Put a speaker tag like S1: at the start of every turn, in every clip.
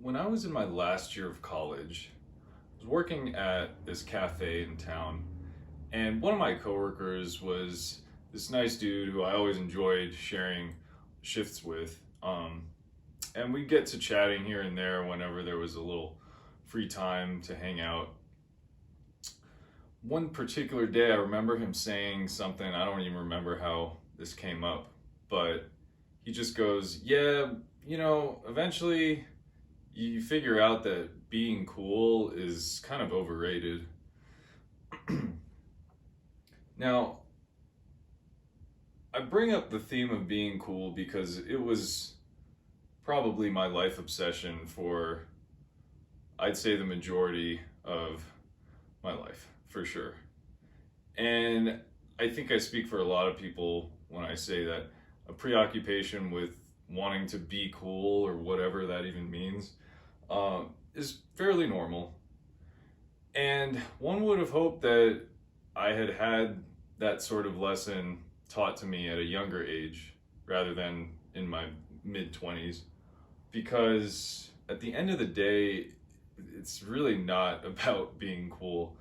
S1: When I was in my last year of college, I was working at this cafe in town, and one of my coworkers was this nice dude who I always enjoyed sharing shifts with. And we'd get to chatting here and there whenever there was a little free time to hang out. One particular day, I remember him saying something, I don't even remember how this came up, but he just goes, "Yeah, eventually you figure out that being cool is kind of overrated." Now, I bring up the theme of being cool because it was probably my life obsession for, I'd say, the majority of my life, for sure. And I think I speak for a lot of people when I say that a preoccupation with wanting to be cool, or whatever that even means, is fairly normal. And one would have hoped that I had had that sort of lesson taught to me at a younger age rather than in my mid 20s, because at the end of the day, it's really not about being cool.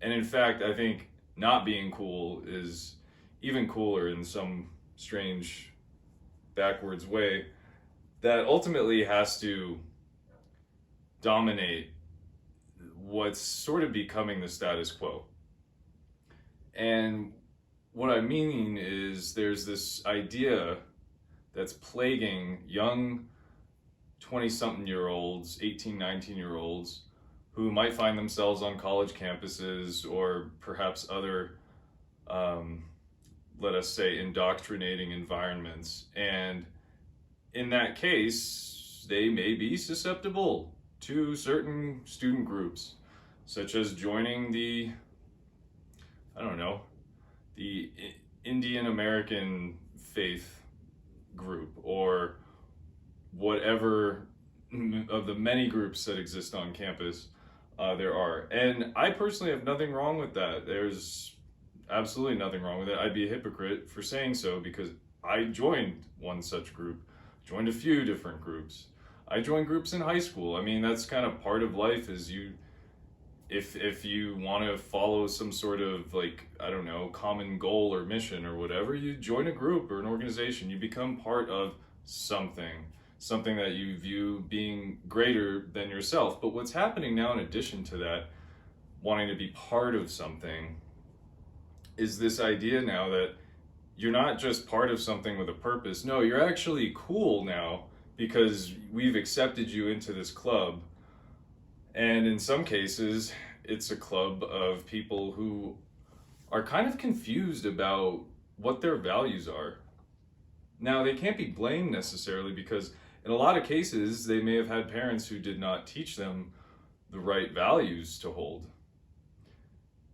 S1: And in fact, I think not being cool is even cooler in some strange, backwards way that ultimately has to dominate what's sort of becoming the status quo. And what I mean is there's this idea that's plaguing young 20-something year olds, 18, 19-year-olds, who might find themselves on college campuses or perhaps other, let us say, indoctrinating environments. And in that case, they may be susceptible to certain student groups, such as joining the Indian American faith group, or whatever of the many groups that exist on campus there are. And I personally have nothing wrong with that. There's absolutely nothing wrong with it. I'd be a hypocrite for saying so, because I joined one such group, joined a few different groups. I joined groups in high school. I mean, that's kind of part of life, is if you want to follow some sort of, like, I don't know, common goal or mission or whatever, you join a group or an organization. You become part of something that you view being greater than yourself. But what's happening now, in addition to that, wanting to be part of something, is this idea now that you're not just part of something with a purpose. No, you're actually cool now because we've accepted you into this club. And in some cases, it's a club of people who are kind of confused about what their values are. Now, they can't be blamed necessarily, because in a lot of cases, they may have had parents who did not teach them the right values to hold.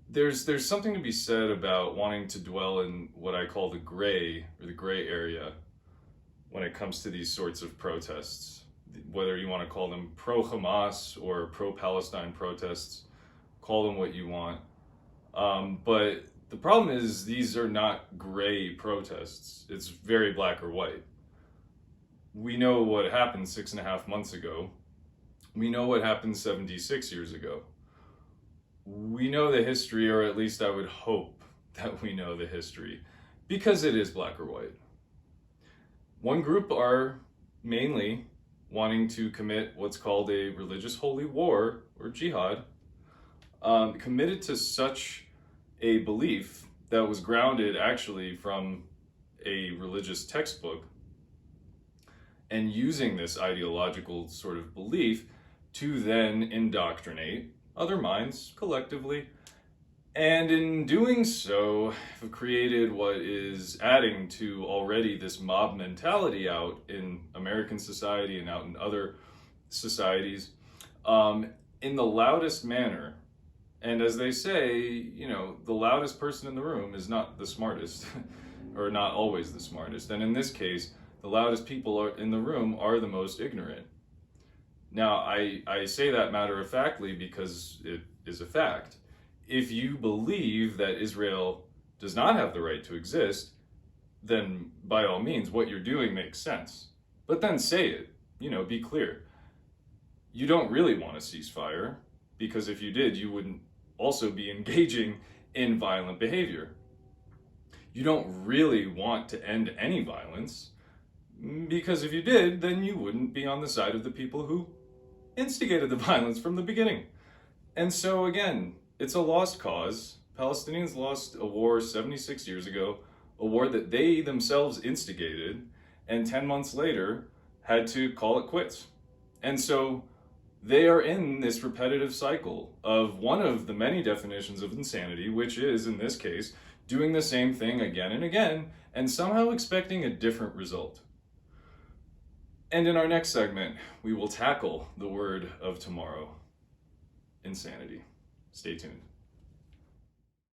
S1: There's something to be said about wanting to dwell in what I call the gray, or the gray area, when it comes to these sorts of protests. Whether you want to call them pro-Hamas or pro-Palestine protests, call them what you want. But the problem is, these are not gray protests. It's very black or white. We know what happened 6.5 months ago. We know what happened 76 years ago. We know the history, or at least I would hope that we know the history, because it is black or white. One group are mainly wanting to commit what's called a religious holy war, or jihad, committed to such a belief that was grounded actually from a religious textbook, and using this ideological sort of belief to then indoctrinate other minds collectively. And in doing so, have created what is adding to already this mob mentality out in American society and out in other societies, in the loudest manner. And as they say, the loudest person in the room is not the smartest, or not always the smartest. And in this case, the loudest people in the room are the most ignorant. Now, I say that matter-of-factly because it is a fact. If you believe that Israel does not have the right to exist, then by all means, what you're doing makes sense. But then say it, be clear. you don't really want a ceasefire, because if you did, you wouldn't also be engaging in violent behavior. You don't really want to end any violence, because if you did, then you wouldn't be on the side of the people who instigated the violence from the beginning. And so again, it's a lost cause. Palestinians lost a war 76 years ago, a war that they themselves instigated, and 10 months later had to call it quits. And so they are in this repetitive cycle of one of the many definitions of insanity, which is, in this case, doing the same thing again and again, and somehow expecting a different result. And in our next segment, we will tackle the word of tomorrow: insanity. Stay tuned.